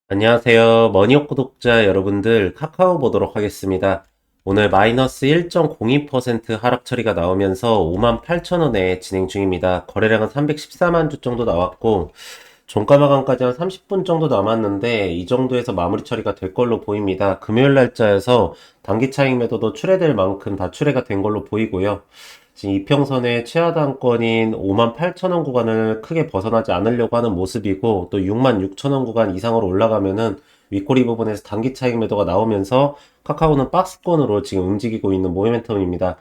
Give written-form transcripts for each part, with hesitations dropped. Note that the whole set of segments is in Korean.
안녕하세요. 머니업 구독자 여러분들, 카카오 보도록 하겠습니다. 오늘 마이너스 1.02% 하락 처리가 나오면서 58,000원에 진행 중입니다. 거래량은 314만 주 정도 나왔고, 종가 마감까지 한 30분 정도 남았는데 이 정도에서 마무리 처리가 될 걸로 보입니다. 금요일 날짜에서 단기 차익 매도도 출회될 만큼 다 출회가 된 걸로 보이고요. 지금 이평선의 최하단권인 58,000원 구간을 크게 벗어나지 않으려고 하는 모습이고, 또 66,000원 구간 이상으로 올라가면은 윗꼬리 부분에서 단기 차익 매도가 나오면서 카카오는 박스권으로 지금 움직이고 있는 모멘텀입니다.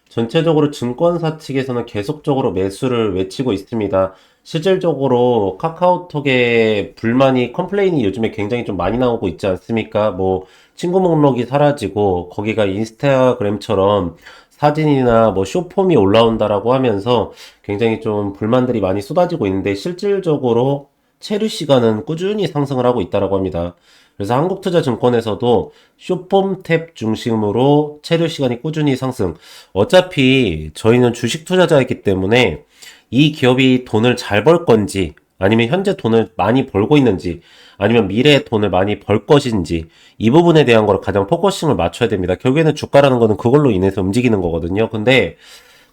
전체적으로 증권사 측에서는 계속적으로 매수를 외치고 있습니다. 실질적으로 카카오톡에 불만이, 컴플레인이 요즘에 굉장히 좀 많이 나오고 있지 않습니까? 뭐, 친구 목록이 사라지고, 거기가 인스타그램처럼 사진이나 뭐 쇼폼이 올라온다라고 하면서 굉장히 좀 불만들이 많이 쏟아지고 있는데, 실질적으로 체류 시간은 꾸준히 상승을 하고 있다라고 합니다. 그래서 한국투자증권에서도 쇼폼 탭 중심으로 체류 시간이 꾸준히 상승. 어차피 저희는 주식 투자자이기 때문에 이 기업이 돈을 잘 벌 건지, 아니면 현재 돈을 많이 벌고 있는지, 아니면 미래에 돈을 많이 벌 것인지, 이 부분에 대한 걸 가장 포커싱을 맞춰야 됩니다. 결국에는 주가라는 거는 그걸로 인해서 움직이는 거거든요. 근데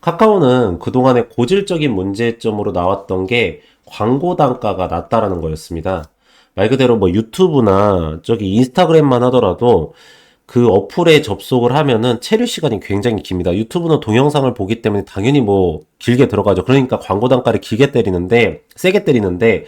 카카오는 그동안에 고질적인 문제점으로 나왔던 게 광고 단가가 낮다라는 거였습니다. 말 그대로 뭐 유튜브나 저기 인스타그램만 하더라도 그 어플에 접속을 하면은 체류 시간이 굉장히 깁니다. 유튜브는 동영상을 보기 때문에 당연히 뭐 길게 들어가죠. 그러니까 광고 단가를 길게 때리는데, 세게 때리는데,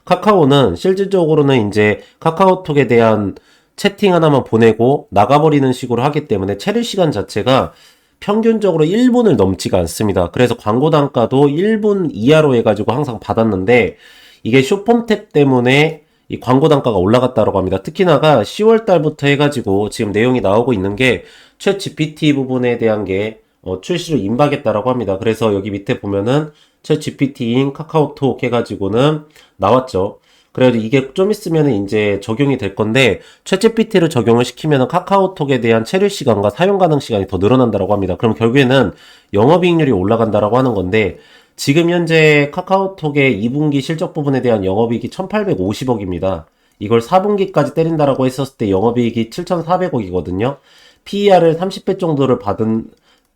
카카오는 실질적으로는 이제 카카오톡에 대한 채팅 하나만 보내고 나가버리는 식으로 하기 때문에 체류 시간 자체가 평균적으로 1분을 넘지가 않습니다. 그래서 광고 단가도 1분 이하로 해가지고 항상 받았는데, 이게 쇼폼 탭 때문에 이 광고 단가가 올라갔다고 합니다. 특히나가 10월 달부터 해가지고 지금 내용이 나오고 있는 게 챗 GPT 부분에 대한 게 출시를 임박했다라고 합니다. 그래서 여기 밑에 보면은 챗 GPT인 카카오톡 해가지고는 나왔죠. 그래도 이게 좀 있으면 이제 적용이 될 건데, 챗GPT를 적용을 시키면 카카오톡에 대한 체류 시간과 사용 가능 시간이 더 늘어난다고 합니다. 그럼 결국에는 영업이익률이 올라간다라고 하는 건데, 지금 현재 카카오톡의 2분기 실적 부분에 대한 영업이익이 1850억입니다. 이걸 4분기까지 때린다라고 했었을 때 영업이익이 7400억이거든요. PER을 30배 정도를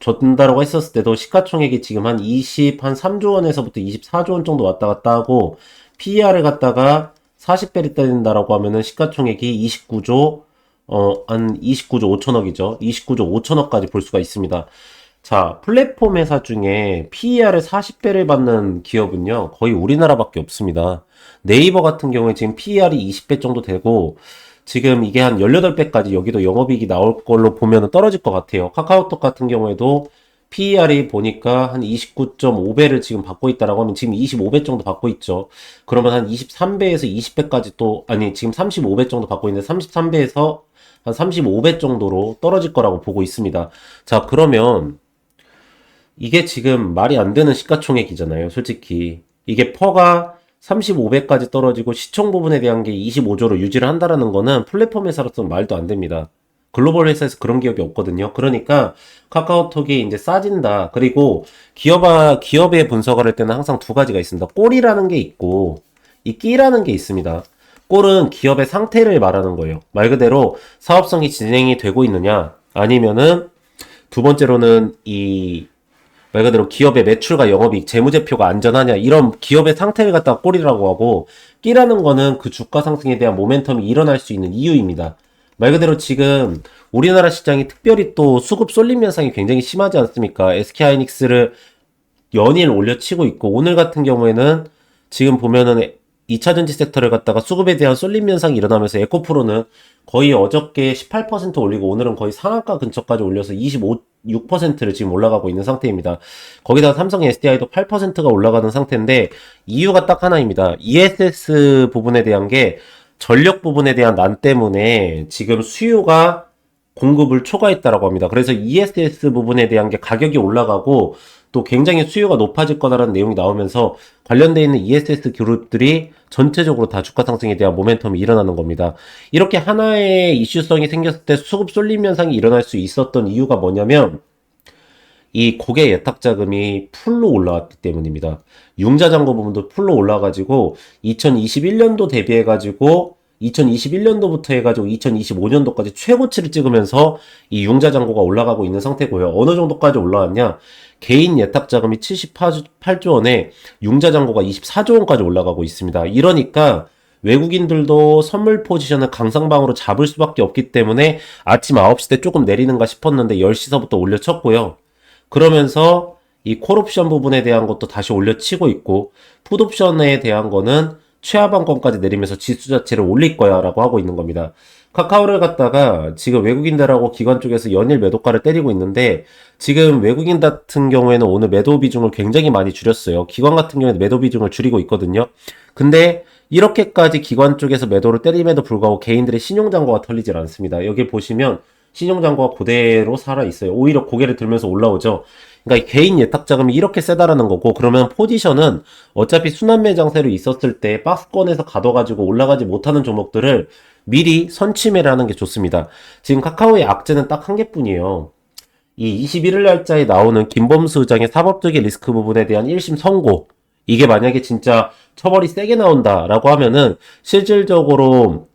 줬다라고 했었을 때도 시가총액이 지금 한 3조 원에서부터 24조 원 정도 왔다 갔다 하고, PER을 갖다가 40배를 때린다라고 하면은 시가총액이 29조 5천억이죠. 29조 5천억까지 볼 수가 있습니다. 자, 플랫폼 회사 중에 PER을 40배를 받는 기업은요, 거의 우리나라밖에 없습니다. 네이버 같은 경우에 지금 PER이 20배 정도 되고, 지금 이게 한 18배까지 여기도 영업이익이 나올 걸로 보면 떨어질 것 같아요. 카카오톡 같은 경우에도 PER이 보니까 한 29.5배를 지금 받고 있다라고 하면 지금 25배 정도 받고 있죠. 그러면 한 23배에서 20배까지 또, 아니, 지금 35배 정도 받고 있는데 33배에서 한 35배 정도로 떨어질 거라고 보고 있습니다. 자, 그러면 이게 지금 말이 안 되는 시가총액이잖아요, 솔직히. 이게 퍼가 35배까지 떨어지고 시총 부분에 대한 게 25조로 유지를 한다라는 거는 플랫폼 회사로서는 말도 안 됩니다. 글로벌 회사에서 그런 기업이 없거든요. 그러니까 카카오톡이 이제 싸진다. 그리고 기업의 분석을 할 때는 항상 두 가지가 있습니다. 꼴이라는 게 있고, 이 끼라는 게 있습니다. 꼴은 기업의 상태를 말하는 거예요. 말 그대로 사업성이 진행이 되고 있느냐, 아니면은 두 번째로는 말 그대로 기업의 매출과 영업이익, 재무제표가 안전하냐, 이런 기업의 상태를 갖다가 꼴이라고 하고, 끼라는 거는 그 주가 상승에 대한 모멘텀이 일어날 수 있는 이유입니다. 말 그대로 지금 우리나라 시장이 특별히 또 수급 쏠림 현상이 굉장히 심하지 않습니까? SK하이닉스를 연일 올려치고 있고, 오늘 같은 경우에는 지금 보면은 2차전지 섹터를 갖다가 수급에 대한 쏠림 현상이 일어나면서 에코프로는 거의 어저께 18% 올리고 오늘은 거의 상한가 근처까지 올려서 6%를 지금 올라가고 있는 상태입니다. 거기다가 삼성 SDI도 8%가 올라가는 상태인데, 이유가 딱 하나입니다. ESS 부분에 대한 게 전력 부분에 대한 난 때문에 지금 수요가 공급을 초과했다라고 합니다. 그래서 ESS 부분에 대한 게 가격이 올라가고 또 굉장히 수요가 높아질 거다라는 내용이 나오면서 관련되어 있는 ESS 그룹들이 전체적으로 다 주가 상승에 대한 모멘텀이 일어나는 겁니다. 이렇게 하나의 이슈성이 생겼을 때 수급 쏠림 현상이 일어날 수 있었던 이유가 뭐냐면, 이 고객 예탁 자금이 풀로 올라왔기 때문입니다. 융자잔고 부분도 풀로 올라가지고 2021년도 대비해가지고 2021년도부터 해가지고 2025년도까지 최고치를 찍으면서 이 융자 잔고가 올라가고 있는 상태고요. 어느 정도까지 올라왔냐? 개인 예탁 자금이 78조 원에 융자 잔고가 24조 원까지 올라가고 있습니다. 이러니까 외국인들도 선물 포지션을 강상방으로 잡을 수밖에 없기 때문에 아침 9시 때 조금 내리는가 싶었는데 10시서부터 올려쳤고요. 그러면서 이 콜옵션 부분에 대한 것도 다시 올려치고 있고 풋옵션에 대한 거는 최하방권까지 내리면서 지수 자체를 올릴 거야 라고 하고 있는 겁니다. 카카오를 갖다가 지금 외국인들하고 기관 쪽에서 연일 매도가를 때리고 있는데 지금 외국인 같은 경우에는 오늘 매도 비중을 굉장히 많이 줄였어요. 기관 같은 경우에는 매도 비중을 줄이고 있거든요. 근데 이렇게까지 기관 쪽에서 매도를 때림에도 불구하고 개인들의 신용잔고가 털리질 않습니다. 여기 보시면 신용잔고가 그대로 살아있어요. 오히려 고개를 들면서 올라오죠. 그러니까 개인 예탁 자금이 이렇게 세다라는 거고, 그러면 포지션은 어차피 순환매장세로 있었을 때 박스권에서 가둬가지고 올라가지 못하는 종목들을 미리 선취매를 하는 게 좋습니다. 지금 카카오의 악재는 딱 한 개뿐이에요. 이 21일 날짜에 나오는 김범수 의장의 사법적인 리스크 부분에 대한 1심 선고, 이게 만약에 진짜 처벌이 세게 나온다라고 하면은 실질적으로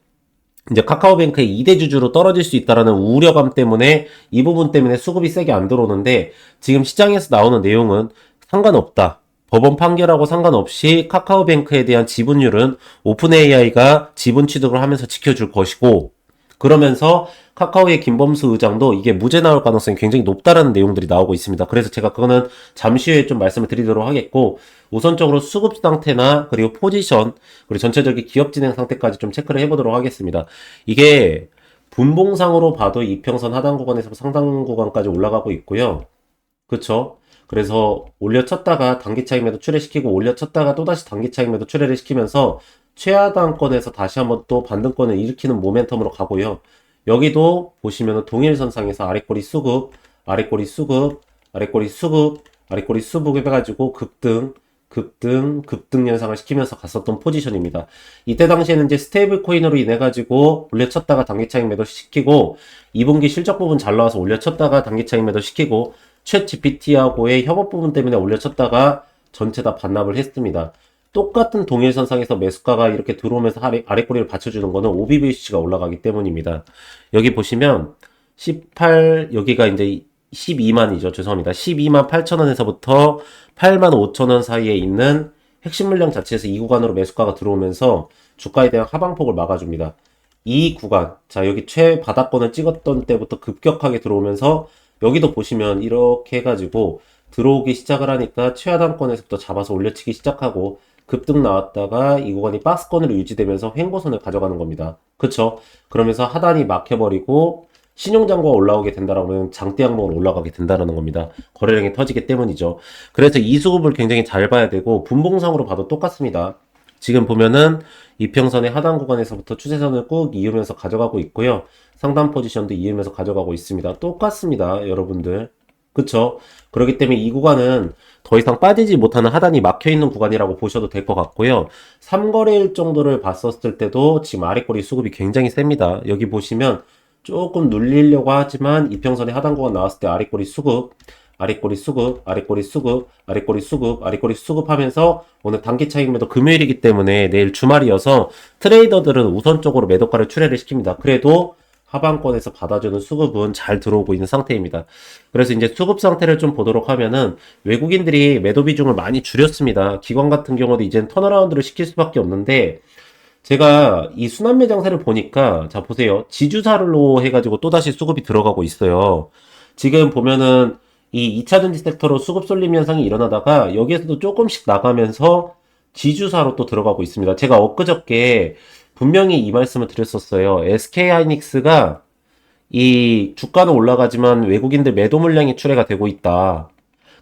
이제 카카오뱅크의 2대 주주로 떨어질 수 있다라는 우려감 때문에 이 부분 때문에 수급이 세게 안 들어오는데 지금 시장에서 나오는 내용은 상관없다. 법원 판결하고 상관없이 카카오뱅크에 대한 지분율은 오픈 AI가 지분 취득을 하면서 지켜줄 것이고, 그러면서 카카오의 김범수 의장도 이게 무죄 나올 가능성이 굉장히 높다라는 내용들이 나오고 있습니다. 그래서 제가 그거는 잠시 후에 좀 말씀을 드리도록 하겠고, 우선적으로 수급 상태나 그리고 포지션 그리고 전체적인 기업 진행 상태까지 좀 체크를 해보도록 하겠습니다. 이게 분봉상으로 봐도 이평선 하단 구간에서 상단 구간까지 올라가고 있고요. 그쵸? 그래서 올려쳤다가 단기 차익 매도 출회시키고 올려쳤다가 또다시 단기 차익 매도 출회를 시키면서 최하단권에서 다시 한번 또 반등권을 일으키는 모멘텀으로 가고요. 여기도 보시면 동일선상에서 아래꼬리 수급, 아래꼬리 수급, 아래꼬리 수급, 아래꼬리 수급 해가지고 급등 현상을 시키면서 갔었던 포지션입니다. 이때 당시에는 이제 스테이블 코인으로 인해가지고 올려쳤다가 단기 차익 매도 시키고 2분기 실적 부분 잘 나와서 올려쳤다가 단기 차익 매도 시키고 챗 GPT하고의 협업 부분 때문에 올려쳤다가 전체 다 반납을 했습니다. 똑같은 동일선상에서 매수가가 이렇게 들어오면서 아래꼬리를 받쳐주는 거는 OBVC가 올라가기 때문입니다. 여기 보시면 여기가 이제 12만이죠. 죄송합니다. 12만 8천원에서부터 8만 5천원 사이에 있는 핵심 물량 자체에서 이 구간으로 매수가가 들어오면서 주가에 대한 하방폭을 막아줍니다. 이 구간, 자 여기 최바닥권을 찍었던 때부터 급격하게 들어오면서 여기도 보시면 이렇게 해가지고 들어오기 시작을 하니까 최하단권에서부터 잡아서 올려치기 시작하고 급등 나왔다가 이 구간이 박스권으로 유지되면서 횡보선을 가져가는 겁니다. 그쵸? 그러면서 하단이 막혀버리고 신용잔고가 올라오게 된다라고 하면 장대 항목으로 올라가게 된다는 겁니다. 거래량이 터지기 때문이죠. 그래서 이 수급을 굉장히 잘 봐야 되고 분봉상으로 봐도 똑같습니다. 지금 보면은 이평선의 하단 구간에서부터 추세선을 꾹 이으면서 가져가고 있고요. 상단 포지션도 이으면서 가져가고 있습니다. 똑같습니다. 여러분들. 그쵸? 그렇기 때문에 이 구간은 더 이상 빠지지 못하는 하단이 막혀있는 구간이라고 보셔도 될 것 같고요. 3거래일 정도를 봤었을 때도 지금 아래꼬리 수급이 굉장히 셉니다. 여기 보시면 조금 눌리려고 하지만 이평선의 하단 구간 나왔을 때 아래꼬리 수급, 아래꼬리 수급, 아래꼬리 수급, 아래꼬리 수급, 아래꼬리 수급 하면서 오늘 단기 차익 매도 금요일이기 때문에 내일 주말이어서 트레이더들은 우선적으로 매도가를 출회를 시킵니다. 그래도 하방권에서 받아주는 수급은 잘 들어오고 있는 상태입니다. 그래서 이제 수급 상태를 좀 보도록 하면은 외국인들이 매도 비중을 많이 줄였습니다. 기관 같은 경우도 이제는 턴어라운드를 시킬 수밖에 없는데 제가 이 순환매 장세를 보니까 자 보세요. 지주사로 해가지고 또다시 수급이 들어가고 있어요. 지금 보면은 이 2차전지 섹터로 수급 쏠림 현상이 일어나다가 여기에서도 조금씩 나가면서 지주사로 또 들어가고 있습니다. 제가 엊그저께 분명히 이 말씀을 드렸었어요. SK하이닉스가 이 주가는 올라가지만 외국인들 매도 물량이 출회가 되고 있다.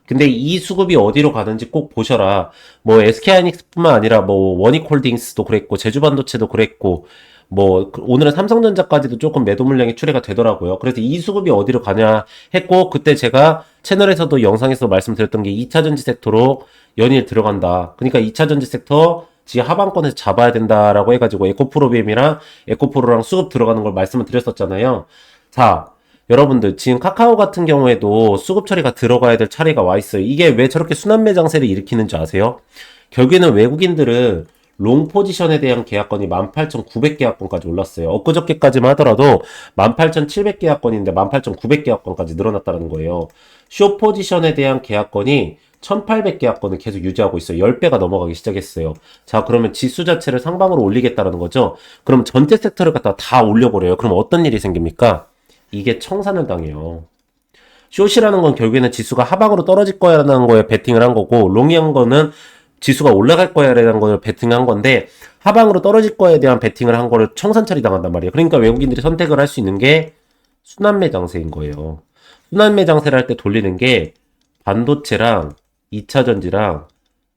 근데 이 수급이 어디로 가는지 꼭 보셔라. 뭐 SK하이닉스뿐만 아니라 뭐 원익홀딩스도 그랬고 제주반도체도 그랬고 뭐 오늘은 삼성전자까지도 조금 매도 물량이 출회가 되더라고요. 그래서 이 수급이 어디로 가냐 했고 그때 제가 채널에서도 영상에서 말씀드렸던 게 2차전지 섹터로 연일 들어간다. 그러니까 2차전지 섹터 지금 하방권에서 잡아야 된다라고 해가지고 에코프로비엠이랑 에코프로랑 수급 들어가는 걸 말씀을 드렸었잖아요. 자, 여러분들 지금 카카오 같은 경우에도 수급 처리가 들어가야 될 차례가 와 있어요. 이게 왜 저렇게 순환매 장세를 일으키는지 아세요? 결국에는 외국인들은 롱 포지션에 대한 계약건이 18,900계약건까지 올랐어요. 엊그저께까지만 하더라도 18,700계약건인데 18,900계약건까지 늘어났다는 거예요. 숏 포지션에 대한 계약건이 1800계약건을 계속 유지하고 있어요. 10배가 넘어가기 시작했어요. 자, 그러면 지수 자체를 상방으로 올리겠다는 거죠. 그럼 전체 섹터를 갖다 다 올려버려요. 그럼 어떤 일이 생깁니까? 이게 청산을 당해요. 숏이라는 건 결국에는 지수가 하방으로 떨어질 거야라는 거에 베팅을 한 거고, 롱이한 거는 지수가 올라갈 거야라는 걸 베팅한 건데, 하방으로 떨어질 거에 대한 베팅을 한 거를 청산 처리당한단 말이에요. 그러니까 외국인들이 선택을 할 수 있는 게 순환매 장세인 거예요. 순환매 장세를 할 때 돌리는 게 반도체랑 2차전지랑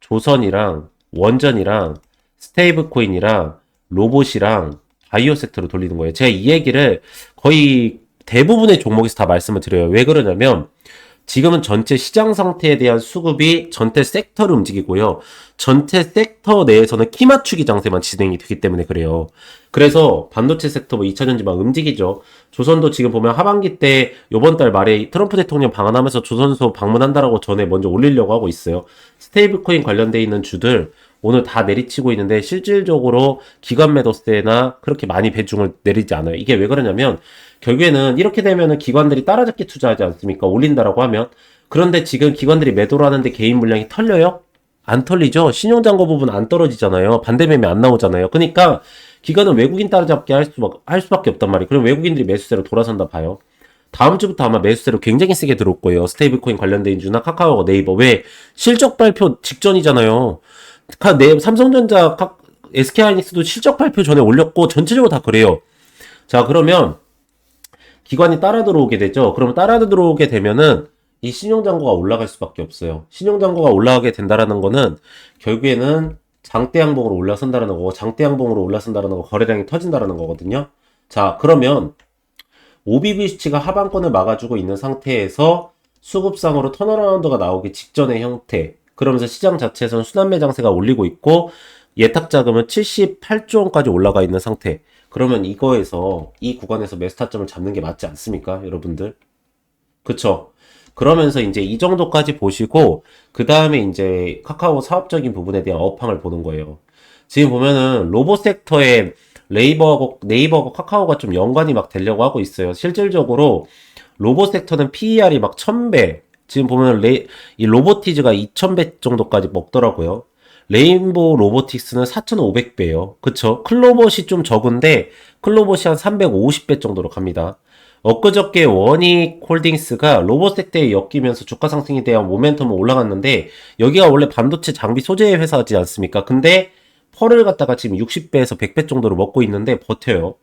조선이랑 원전이랑 스테이블 코인이랑 로봇이랑 바이오 섹터로 돌리는 거예요. 제가 이 얘기를 거의 대부분의 종목에서 다 말씀을 드려요. 왜 그러냐면 지금은 전체 시장 상태에 대한 수급이 전체 섹터를 움직이고요. 전체 섹터 내에서는 키 맞추기 장세만 진행이 되기 때문에 그래요. 그래서 반도체 섹터 뭐 2차전지 막 움직이죠. 조선도 지금 보면 하반기 때 요번 달 말에 트럼프 대통령 방한하면서 조선소 방문한다라고 전에 먼저 올리려고 하고 있어요. 스테이블코인 관련돼 있는 주들 오늘 다 내리치고 있는데 실질적으로 기관 매도세나 그렇게 많이 비중을 내리지 않아요. 이게 왜 그러냐면 결국에는 이렇게 되면은 기관들이 따라잡기 투자하지 않습니까? 올린다라고 하면. 그런데 지금 기관들이 매도를 하는데 개인 물량이 털려요? 안 털리죠? 신용잔고 부분 안 떨어지잖아요. 반대매매 안 나오잖아요. 그러니까 기관은 외국인 따라잡기 할 수밖에 없단 말이에요. 그럼 외국인들이 매수세로 돌아선다 봐요. 다음 주부터 아마 매수세로 굉장히 세게 들어올 거예요. 스테이블코인 관련된 주나 카카오가 네이버. 왜? 실적 발표 직전이잖아요. 삼성전자, SK하이닉스도 실적 발표 전에 올렸고 전체적으로 다 그래요. 자, 그러면 기관이 따라 들어오게 되죠. 그러면 따라 들어오게 되면은 이 신용잔고가 올라갈 수밖에 없어요. 신용잔고가 올라가게 된다라는 거는 결국에는 장대 양봉으로 올라선다라는 거고, 장대 양봉으로 올라선다라는 거, 거래량이 터진다라는 거거든요. 자, 그러면 OBB 수치가 하방권을 막아주고 있는 상태에서 수급상으로 턴어라운드가 나오기 직전의 형태. 그러면서 시장 자체에서는 순환매 장세가 올리고 있고 예탁 자금은 78조 원까지 올라가 있는 상태. 그러면 이거에서 이 구간에서 매수 타점을 잡는 게 맞지 않습니까, 여러분들? 그쵸? 그러면서 이제 이 정도까지 보시고 그 다음에 이제 카카오 사업적인 부분에 대한 업황을 보는 거예요. 지금 보면은 로봇 섹터에 네이버하고 카카오가 좀 연관이 막 되려고 하고 있어요. 실질적으로 로봇 섹터는 PER이 막 1000배. 지금 보면 이 로보티즈가 2000배 정도까지 먹더라고요. 레인보우 로보틱스는 4500배요. 그쵸? 클로봇이 좀 적은데 클로봇이 한 350배 정도로 갑니다. 엊그저께 원익 홀딩스가 로봇 섹터에 엮이면서 주가 상승에 대한 모멘텀은 올라갔는데 여기가 원래 반도체 장비 소재 회사지 않습니까? 근데 펄을 갖다가 지금 60배에서 100배 정도로 먹고 있는데 버텨요.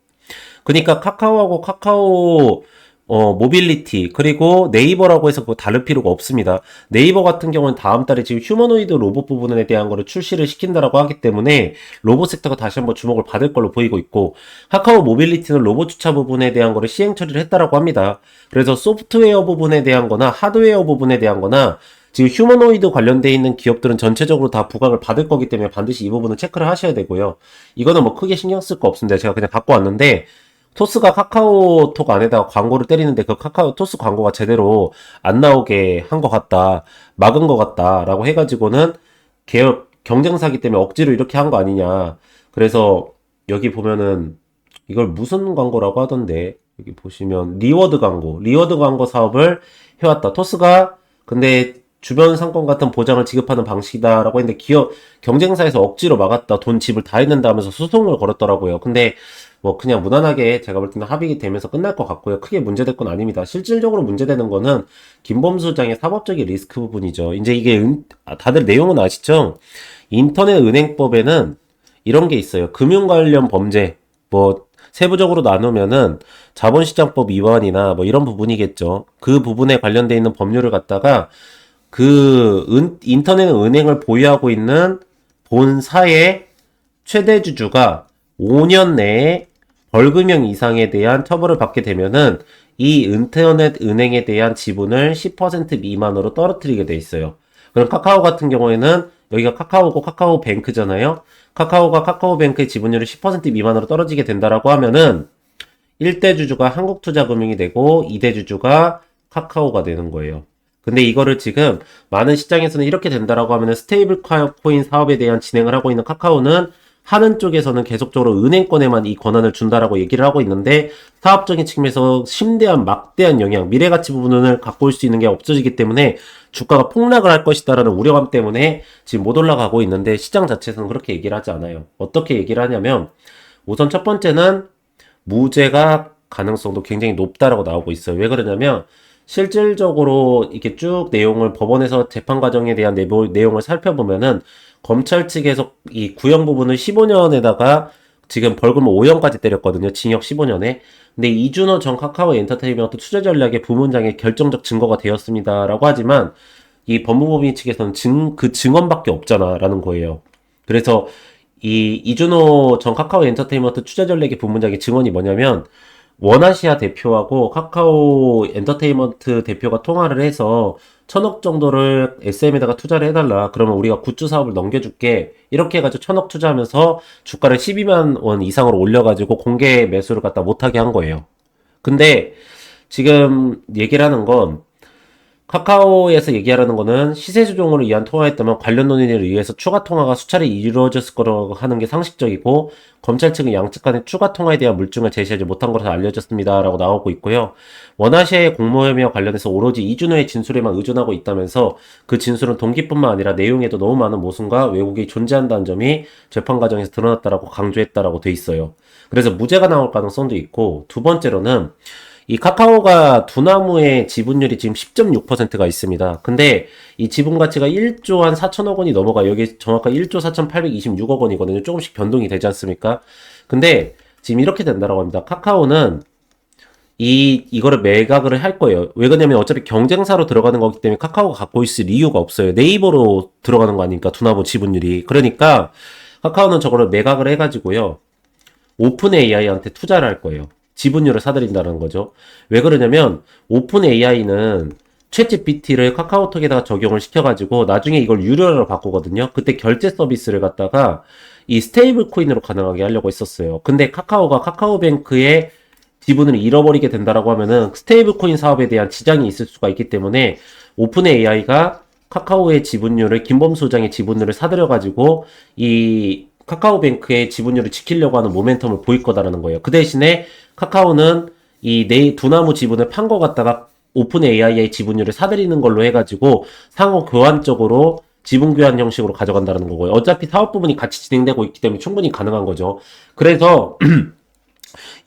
그러니까 카카오하고 카카오 모빌리티, 그리고 네이버라고 해서 그거 다를 필요가 없습니다. 네이버 같은 경우는 다음 달에 지금 휴머노이드 로봇 부분에 대한 거를 출시를 시킨다라고 하기 때문에 로봇 섹터가 다시 한번 주목을 받을 걸로 보이고 있고, 카카오 모빌리티는 로봇 주차 부분에 대한 거를 시행 처리를 했다라고 합니다. 그래서 소프트웨어 부분에 대한 거나 하드웨어 부분에 대한 거나 지금 휴머노이드 관련돼 있는 기업들은 전체적으로 다 부각을 받을 거기 때문에 반드시 이 부분은 체크를 하셔야 되고요. 이거는 뭐 크게 신경 쓸 거 없습니다. 제가 그냥 갖고 왔는데, 토스가 카카오톡 안에다가 광고를 때리는데 그 카카오 토스 광고가 제대로 안 나오게 한 것 같다, 막은 것 같다라고 해가지고는 개업 경쟁사기 때문에 억지로 이렇게 한 거 아니냐. 그래서 여기 보면은 이걸 무슨 광고라고 하던데, 여기 보시면 리워드 광고 사업을 해왔다. 토스가 근데 주변 상권 같은 보장을 지급하는 방식이다라고 했는데 기업 경쟁사에서 억지로 막았다, 돈 지불 다 했는다 하면서 소송을 걸었더라고요. 근데 뭐 그냥 무난하게 제가 볼 때는 합의가 되면서 끝날 것 같고요. 크게 문제될 건 아닙니다. 실질적으로 문제되는 거는 김범수 장의 사법적인 리스크 부분이죠. 이제 이게 다들 내용은 아시죠? 인터넷 은행법에는 이런 게 있어요. 금융 관련 범죄, 뭐 세부적으로 나누면은 자본시장법 위반이나 뭐 이런 부분이겠죠. 그 부분에 관련돼 있는 법률을 갖다가 인터넷 은행을 보유하고 있는 본사의 최대 주주가 5년 내에 벌금형 이상에 대한 처벌을 받게 되면은 이 인터넷 은행에 대한 지분을 10% 미만으로 떨어뜨리게 돼 있어요. 그럼 카카오 같은 경우에는 여기가 카카오고 카카오뱅크잖아요. 카카오가 카카오뱅크의 지분율이 10% 미만으로 떨어지게 된다라고 하면은 1대 주주가 한국투자금융이 되고 2대 주주가 카카오가 되는 거예요. 근데 이거를 지금 많은 시장에서는 이렇게 된다라고 하면은 스테이블 코인 사업에 대한 진행을 하고 있는 카카오는 하는 쪽에서는 계속적으로 은행권에만 이 권한을 준다라고 얘기를 하고 있는데 사업적인 측면에서 심대한 막대한 영향, 미래가치 부분을 갖고 올 수 있는 게 없어지기 때문에 주가가 폭락을 할 것이다라는 우려감 때문에 지금 못 올라가고 있는데 시장 자체에서는 그렇게 얘기를 하지 않아요. 어떻게 얘기를 하냐면 우선 첫 번째는 무죄가 가능성도 굉장히 높다라고 나오고 있어요. 왜 그러냐면 실질적으로 이렇게 쭉 내용을 법원에서 재판 과정에 대한 내용을 살펴보면은 검찰 측에서 이 구형 부분을 15년에다가 지금 벌금을 5년까지 때렸거든요. 징역 15년에. 근데 이준호 전 카카오 엔터테인먼트 투자 전략의 부문장의 결정적 증거가 되었습니다라고 하지만 이 법무법인 측에서는 그 증언밖에 없잖아라는 거예요. 그래서 이 이준호 전 카카오 엔터테인먼트 투자 전략의 부문장의 증언이 뭐냐면 원아시아 대표하고 카카오 엔터테인먼트 대표가 통화를 해서 1,000억 정도를 SM에다가 투자를 해달라. 그러면 우리가 굿즈 사업을 넘겨줄게. 이렇게 해가지고 1,000억 투자하면서 주가를 12만 원 이상으로 올려가지고 공개 매수를 갖다 못하게 한 거예요. 근데 지금 얘기를 하는 건 카카오에서 얘기하라는 거는 시세 조정을 위한 통화였다면 관련 논의를 위해서 추가 통화가 수차례 이루어졌을 거라고 하는 게 상식적이고 검찰 측은 양측 간의 추가 통화에 대한 물증을 제시하지 못한 것으로 알려졌습니다. 라고 나오고 있고요. 원아시아의 공모혐의와 관련해서 오로지 이준호의 진술에만 의존하고 있다면서 그 진술은 동기뿐만 아니라 내용에도 너무 많은 모순과 왜곡이 존재한다는 점이 재판 과정에서 드러났다라고 강조했다라고 돼 있어요. 그래서 무죄가 나올 가능성도 있고 두 번째로는 이 카카오가 두나무의 지분율이 지금 10.6%가 있습니다. 근데 이 지분 가치가 1조 한 4천억 원이 넘어가. 여기 정확하게 1조 4,826억 원이거든요. 조금씩 변동이 되지 않습니까? 근데 지금 이렇게 된다라고 합니다. 카카오는 이거를 매각을 할 거예요. 왜 그러냐면 어차피 경쟁사로 들어가는 거기 때문에 카카오가 갖고 있을 이유가 없어요. 네이버로 들어가는 거 아닙니까? 두나무 지분율이. 그러니까 카카오는 저거를 매각을 해가지고요. 오픈 AI한테 투자를 할 거예요. 지분율을 사들인다는 거죠. 왜 그러냐면 오픈 AI는 챗GPT를 카카오톡에다가 적용을 시켜가지고 나중에 이걸 유료로 바꾸거든요. 그때 결제 서비스를 갖다가 이 스테이블 코인으로 가능하게 하려고 했었어요. 근데 카카오가 카카오뱅크의 지분을 잃어버리게 된다라고 하면은 스테이블 코인 사업에 대한 지장이 있을 수가 있기 때문에 오픈 AI가 카카오의 지분율을 김범수 회장의 지분율을 사들여가지고 이 카카오뱅크의 지분율을 지키려고 하는 모멘텀을 보일 거다라는 거예요. 그 대신에 카카오는 이 두나무 지분을 판 거 갖다가 오픈 AI의 지분율을 사들이는 걸로 해가지고 상호 교환적으로 지분 교환 형식으로 가져간다는 거고요. 어차피 사업 부분이 같이 진행되고 있기 때문에 충분히 가능한 거죠. 그래서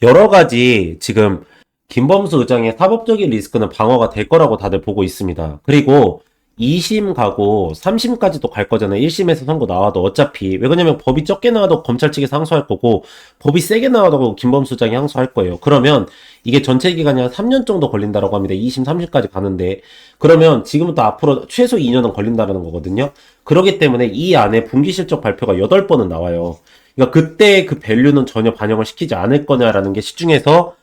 여러 가지 지금 김범수 의장의 사법적인 리스크는 방어가 될 거라고 다들 보고 있습니다. 그리고 2심 가고 3심까지도 갈 거잖아요. 1심에서 선고 나와도 어차피. 왜 그러냐면 법이 적게 나와도 검찰 측에서 항소할 거고 법이 세게 나와도 김범수 장이 항소할 거예요. 그러면 이게 전체 기간이 한 3년 정도 걸린다라고 합니다. 2심, 3심까지 가는데. 그러면 지금부터 앞으로 최소 2년은 걸린다는 거거든요. 그렇기 때문에 이 안에 분기 실적 발표가 8번은 나와요. 그러니까 그때 그 밸류는 전혀 반영을 시키지 않을 거냐라는 게 시중에서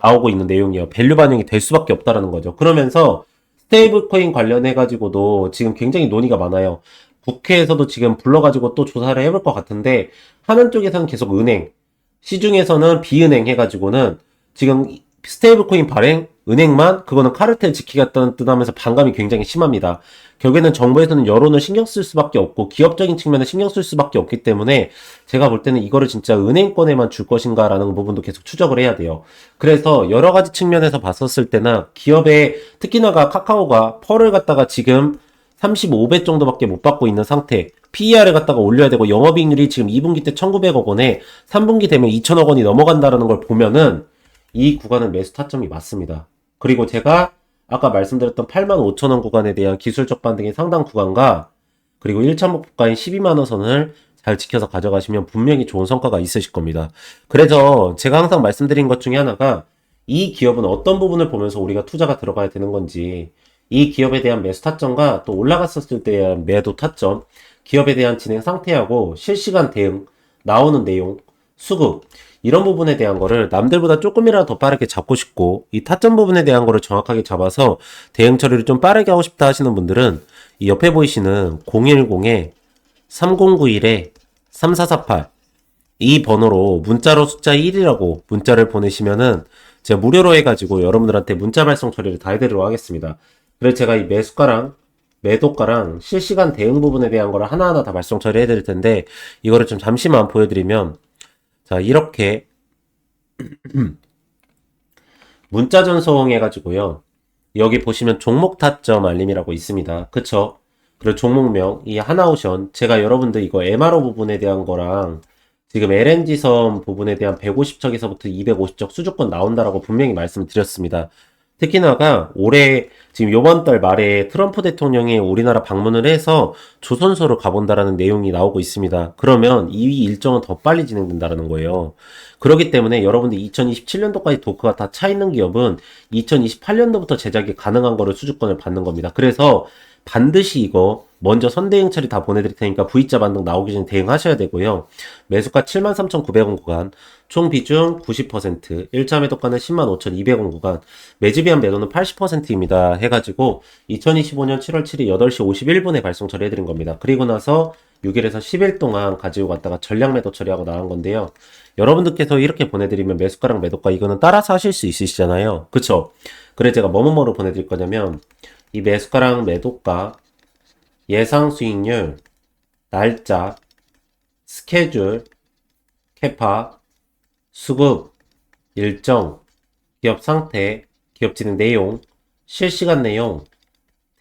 나오고 있는 내용이에요. 밸류 반영이 될 수밖에 없다라는 거죠. 그러면서 스테이블 코인 관련해가지고도 지금 굉장히 논의가 많아요. 국회에서도 지금 불러가지고 또 조사를 해볼 것 같은데, 하는 쪽에서는 계속 은행, 시중에서는 비은행 해가지고는 지금 스테이블 코인 발행, 은행만, 그거는 카르텔 지키겠다는 뜻 하면서 반감이 굉장히 심합니다. 결국에는 정부에서는 여론을 신경 쓸 수밖에 없고, 기업적인 측면에 신경 쓸 수밖에 없기 때문에, 제가 볼 때는 이거를 진짜 은행권에만 줄 것인가라는 부분도 계속 추적을 해야 돼요. 그래서 여러 가지 측면에서 봤었을 때나, 기업의, 특히나가 카카오가 펄을 갖다가 지금 35배 정도밖에 못 받고 있는 상태, PER을 갖다가 올려야 되고, 영업이익률이 지금 2분기 때 1,900억 원에 3분기 되면 2,000억 원이 넘어간다라는 걸 보면은, 이 구간은 매수 타점이 맞습니다. 그리고 제가 아까 말씀드렸던 85,000원 구간에 대한 기술적 반등의 상당 구간과 그리고 1천목 구간인 12만원 선을 잘 지켜서 가져가시면 분명히 좋은 성과가 있으실 겁니다. 그래서 제가 항상 말씀드린 것 중에 하나가 이 기업은 어떤 부분을 보면서 우리가 투자가 들어가야 되는 건지, 이 기업에 대한 매수 타점과 또 올라갔었을 때에 대한 매도 타점, 기업에 대한 진행 상태하고 실시간 대응, 나오는 내용, 수급, 이런 부분에 대한 거를 남들보다 조금이라도 더 빠르게 잡고 싶고, 이 타점 부분에 대한 거를 정확하게 잡아서 대응 처리를 좀 빠르게 하고 싶다 하시는 분들은 이 옆에 보이시는 010-3091-3448 이 번호로 문자로 숫자 1이라고 문자를 보내시면은 제가 무료로 해가지고 여러분들한테 문자 발송 처리를 다 해드리도록 하겠습니다. 그래서 제가 이 매수가랑 매도가랑 실시간 대응 부분에 대한 거를 하나하나 다 발송 처리해 드릴 텐데, 이거를 좀 잠시만 보여드리면, 자, 이렇게 문자 전송해가지고요. 여기 보시면 종목 타점 알림이라고 있습니다. 그쵸? 그리고 종목명, 이 하나오션. 제가 여러분들 이거 MRO 부분에 대한 거랑 지금 LNG섬 부분에 대한 150척에서부터 250척 수주권 나온다라고 분명히 말씀드렸습니다. 특히나가 올해 지금 요번 달 말에 트럼프 대통령이 우리나라 방문을 해서 조선소로 가본다라는 내용이 나오고 있습니다. 그러면 이 일정은 더 빨리 진행된다라는 거예요. 그렇기 때문에 여러분들 2027년도까지 도크가 다 차 있는 기업은 2028년도부터 제작이 가능한 거를 수주권을 받는 겁니다. 그래서 반드시 이거 먼저 선대응 처리 다 보내드릴 테니까 V자 반등 나오기 전에 대응하셔야 되고요. 매수가 73,900원 구간, 총 비중 90%, 1차 매도가는 105,200원 구간, 매집이한 매도는 80%입니다. 해가지고 2025년 7월 7일 8시 51분에 발송 처리해드린 겁니다. 그리고 나서 6일에서 10일 동안 가지고 갔다가 전량 매도 처리하고 나간 건데요. 여러분들께서 이렇게 보내드리면 매수가랑 매도가 이거는 따라서 하실 수 있으시잖아요. 그쵸? 그래 제가 뭐뭐로 보내드릴 거냐면 이 매수가랑 매도가, 예상 수익률, 날짜, 스케줄, 캐파, 수급, 일정, 기업 상태, 기업 진행 내용, 실시간 내용,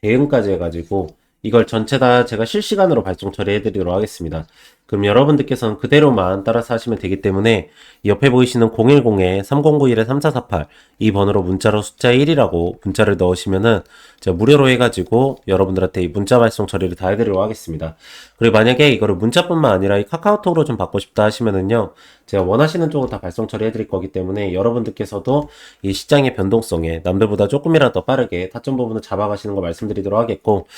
대응까지 해가지고 이걸 전체 다 제가 실시간으로 발송 처리해드리도록 하겠습니다. 그럼 여러분들께서는 그대로만 따라서 하시면 되기 때문에 옆에 보이시는 010-3091-3448 이 번호로 문자로 숫자 1이라고 문자를 넣으시면은 제가 무료로 해가지고 여러분들한테 이 문자 발송 처리를 다 해드리도록 하겠습니다. 그리고 만약에 이거를 문자뿐만 아니라 이 카카오톡으로 좀 받고 싶다 하시면은요, 제가 원하시는 쪽으로 다 발송 처리해드릴 거기 때문에 여러분들께서도 이 시장의 변동성에 남들보다 조금이라도 더 빠르게 타점 부분을 잡아가시는 거 말씀드리도록 하겠고,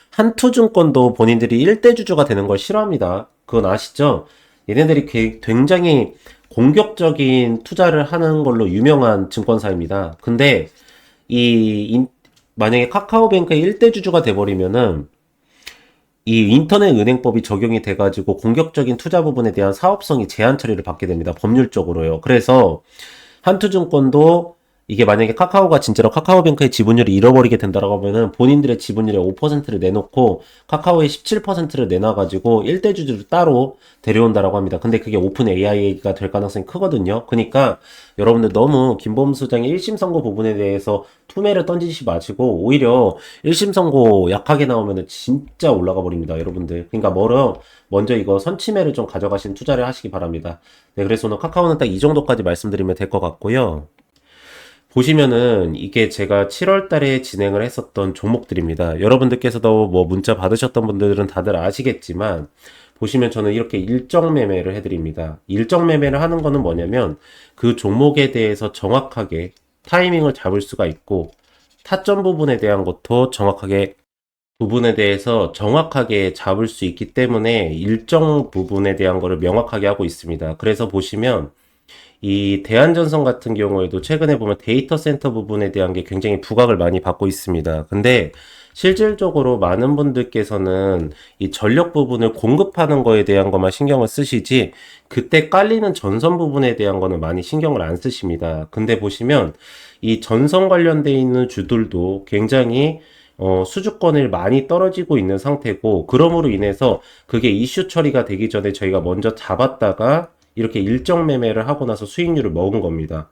한투증권도 본인들이 1대 주주가 되는 걸 싫어합니다. 그건 아시죠? 얘네들이 굉장히 공격적인 투자를 하는 걸로 유명한 증권사입니다. 근데 만약에 카카오뱅크의 1대 주주가 돼버리면은 이 인터넷 은행법이 적용이 돼가지고 공격적인 투자 부분에 대한 사업성이 제한 처리를 받게 됩니다. 법률적으로요. 그래서 한투증권도 이게 만약에 카카오가 진짜로 카카오뱅크의 지분율을 잃어버리게 된다라고 하면은 본인들의 지분율의 5%를 내놓고 카카오의 17%를 내놔가지고 1대 주주를 따로 데려온다라고 합니다. 근데 그게 오픈 AI가 될 가능성이 크거든요. 그러니까 여러분들 너무 김범수 소장의 1심 선고 부분에 대해서 투매를 던지지 마시고 오히려 1심 선고 약하게 나오면은 진짜 올라가 버립니다. 여러분들. 그러니까 먼저 이거 선침해를 좀 가져가신 투자를 하시기 바랍니다. 네, 그래서 오늘 카카오는 딱 이 정도까지 말씀드리면 될 것 같고요. 보시면은 이게 제가 7월 달에 진행을 했었던 종목들입니다. 여러분들께서도 뭐 문자 받으셨던 분들은 다들 아시겠지만 보시면 저는 이렇게 일정 매매를 해드립니다. 일정 매매를 하는 거는 뭐냐면 그 종목에 대해서 정확하게 타이밍을 잡을 수가 있고 타점 부분에 대한 것도 부분에 대해서 정확하게 잡을 수 있기 때문에 일정 부분에 대한 거를 명확하게 하고 있습니다. 그래서 보시면 이 대한전선 같은 경우에도 최근에 보면 데이터 센터 부분에 대한 게 굉장히 부각을 많이 받고 있습니다. 근데 실질적으로 많은 분들께서는 이 전력 부분을 공급하는 거에 대한 것만 신경을 쓰시지 그때 깔리는 전선 부분에 대한 거는 많이 신경을 안 쓰십니다. 근데 보시면 이 전선 관련돼 있는 주들도 굉장히 수주권을 많이 떨어지고 있는 상태고 그러므로 인해서 그게 이슈 처리가 되기 전에 저희가 먼저 잡았다가 이렇게 일정 매매를 하고 나서 수익률을 먹은 겁니다.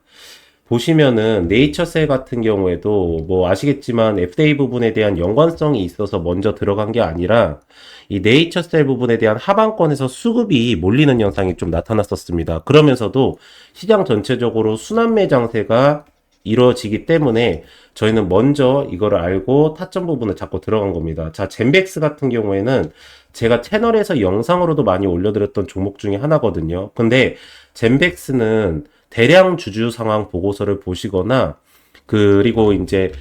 보시면은 네이처셀 같은 경우에도 뭐 아시겠지만 FDA 부분에 대한 연관성이 있어서 먼저 들어간 게 아니라 이 네이처셀 부분에 대한 하방권에서 수급이 몰리는 현상이 좀 나타났었습니다. 그러면서도 시장 전체적으로 순환매 장세가 이루어지기 때문에 저희는 먼저 이거를 알고 타점 부분을 잡고 들어간 겁니다. 자, 젠백스 같은 경우에는 제가 채널에서 영상으로도 많이 올려드렸던 종목 중에 하나거든요. 근데 젠백스는 대량 주주 상황 보고서를 보시거나 그리고 이제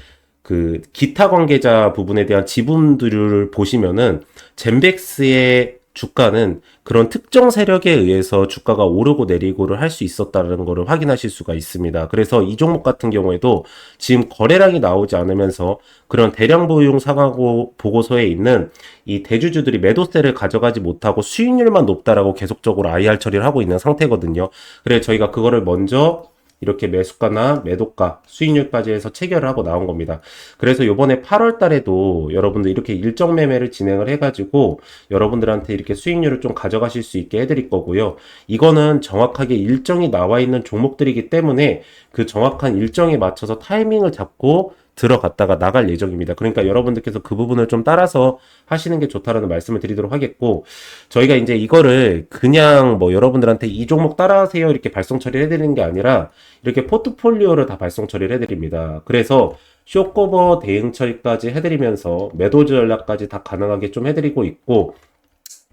그 기타 관계자 부분에 대한 지분들을 보시면은 젠백스의 주가는 그런 특정 세력에 의해서 주가가 오르고 내리고를 할 수 있었다는 것을 확인하실 수가 있습니다. 그래서 이 종목 같은 경우에도 지금 거래량이 나오지 않으면서 그런 대량 보유용 상황 보고서에 있는 이 대주주들이 매도세를 가져가지 못하고 수익률만 높다라고 계속적으로 IR 처리를 하고 있는 상태거든요. 그래서 저희가 그거를 먼저 이렇게 매수가나 매도가, 수익률까지 해서 체결을 하고 나온 겁니다. 그래서 요번에 8월 달에도 여러분들 이렇게 일정 매매를 진행을 해가지고 여러분들한테 이렇게 수익률을 좀 가져가실 수 있게 해드릴 거고요. 이거는 정확하게 일정이 나와 있는 종목들이기 때문에 그 정확한 일정에 맞춰서 타이밍을 잡고 들어갔다가 나갈 예정입니다. 그러니까 여러분들께서 그 부분을 좀 따라서 하시는 게 좋다라는 말씀을 드리도록 하겠고, 저희가 이제 이거를 그냥 뭐 여러분들한테 이 종목 따라하세요 이렇게 발송 처리를 해드리는 게 아니라 이렇게 포트폴리오를 다 발송 처리를 해드립니다. 그래서 쇼커버 대응 처리까지 해드리면서 매도 전략까지 다 가능하게 좀 해드리고 있고,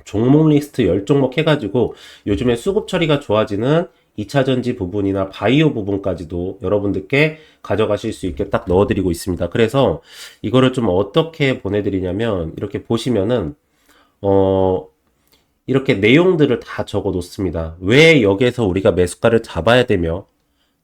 종목 리스트 10종목 해가지고 요즘에 수급 처리가 좋아지는 2차전지 부분이나 바이오 부분까지도 여러분들께 가져가실 수 있게 딱 넣어드리고 있습니다. 그래서 이거를 좀 어떻게 보내드리냐면 이렇게 보시면은 이렇게 내용들을 다 적어 놓습니다. 왜 여기에서 우리가 매수가를 잡아야 되며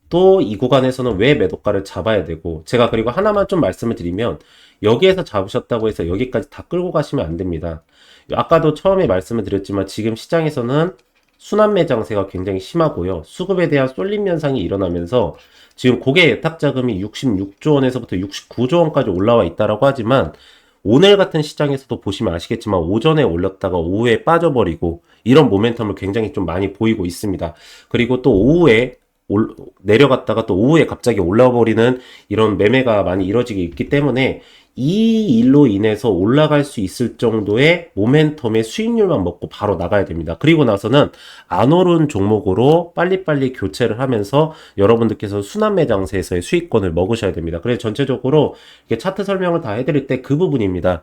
또 이 구간에서는 왜 매도가를 잡아야 되고, 제가 그리고 하나만 좀 말씀을 드리면 여기에서 잡으셨다고 해서 여기까지 다 끌고 가시면 안 됩니다. 아까도 처음에 말씀을 드렸지만 지금 시장에서는 순환매 장세가 굉장히 심하고요. 수급에 대한 쏠림 현상이 일어나면서 지금 고객 예탁 자금이 66조 원에서부터 69조 원까지 올라와 있다라고 하지만 오늘 같은 시장에서도 보시면 아시겠지만 오전에 올렸다가 오후에 빠져버리고 이런 모멘텀을 굉장히 좀 많이 보이고 있습니다. 그리고 또 오후에 내려갔다가 또 오후에 갑자기 올라와 버리는 이런 매매가 많이 이뤄지게 있기 때문에 이 일로 인해서 올라갈 수 있을 정도의 모멘텀의 수익률만 먹고 바로 나가야 됩니다. 그리고 나서는 안 오른 종목으로 빨리빨리 교체를 하면서 여러분들께서 순환매 장세에서의 수익권을 먹으셔야 됩니다. 그래서 전체적으로 이렇게 차트 설명을 다 해드릴 때 그 부분입니다.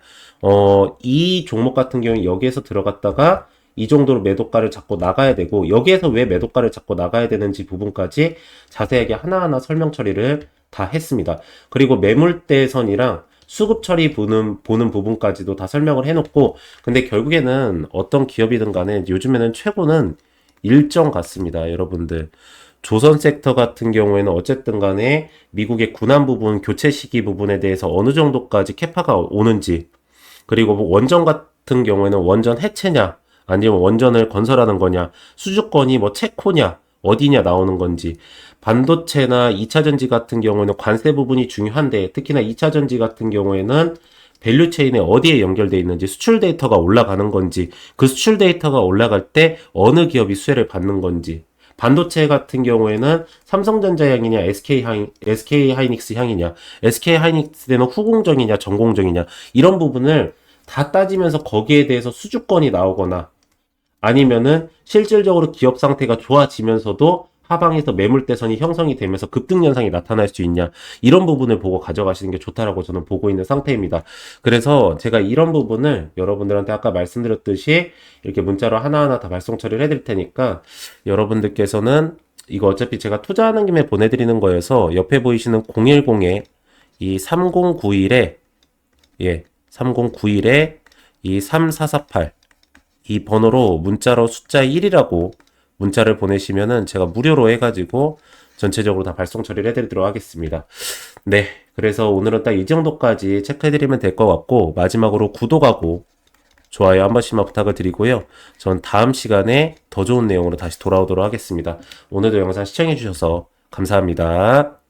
이 종목 같은 경우에 여기에서 들어갔다가 이 정도로 매도가를 잡고 나가야 되고, 여기에서 왜 매도가를 잡고 나가야 되는지 부분까지 자세하게 하나하나 설명 처리를 다 했습니다. 그리고 매물대선이랑 수급 처리 보는 부분까지도 다 설명을 해놓고, 근데 결국에는 어떤 기업이든 간에 요즘에는 최고는 일정 같습니다. 여러분들. 조선 섹터 같은 경우에는 어쨌든 간에 미국의 군함 부분, 교체 시기 부분에 대해서 어느 정도까지 캐파가 오는지, 그리고 뭐 원전 같은 경우에는 원전 해체냐, 아니면 원전을 건설하는 거냐, 수주권이 뭐 체코냐, 어디냐 나오는 건지, 반도체나 2차전지 같은 경우에는 관세 부분이 중요한데, 특히나 2차전지 같은 경우에는 밸류체인에 어디에 연결되어 있는지, 수출 데이터가 올라가는 건지, 그 수출 데이터가 올라갈 때 어느 기업이 수혜를 받는 건지, 반도체 같은 경우에는 삼성전자 향이냐, SK 하이닉스 향이냐, SK 하이닉스는 후공정이냐, 전공정이냐, 이런 부분을 다 따지면서 거기에 대해서 수주권이 나오거나, 아니면은 실질적으로 기업 상태가 좋아지면서도 하방에서 매물대선이 형성이 되면서 급등 현상이 나타날 수 있냐, 이런 부분을 보고 가져가시는 게 좋다라고 저는 보고 있는 상태입니다. 그래서 제가 이런 부분을 여러분들한테 아까 말씀드렸듯이 이렇게 문자로 하나하나 다 발송 처리를 해드릴 테니까, 여러분들께서는 이거 어차피 제가 투자하는 김에 보내드리는 거여서 옆에 보이시는 010에 이 3091에 3091에 이 3448 이 번호로 문자로 숫자 1이라고 문자를 보내시면은 제가 무료로 해가지고 전체적으로 다 발송 처리를 해드리도록 하겠습니다. 네. 그래서 오늘은 딱 이 정도까지 체크해드리면 될 것 같고, 마지막으로 구독하고 좋아요 한 번씩만 부탁을 드리고요. 전 다음 시간에 더 좋은 내용으로 다시 돌아오도록 하겠습니다. 오늘도 영상 시청해주셔서 감사합니다.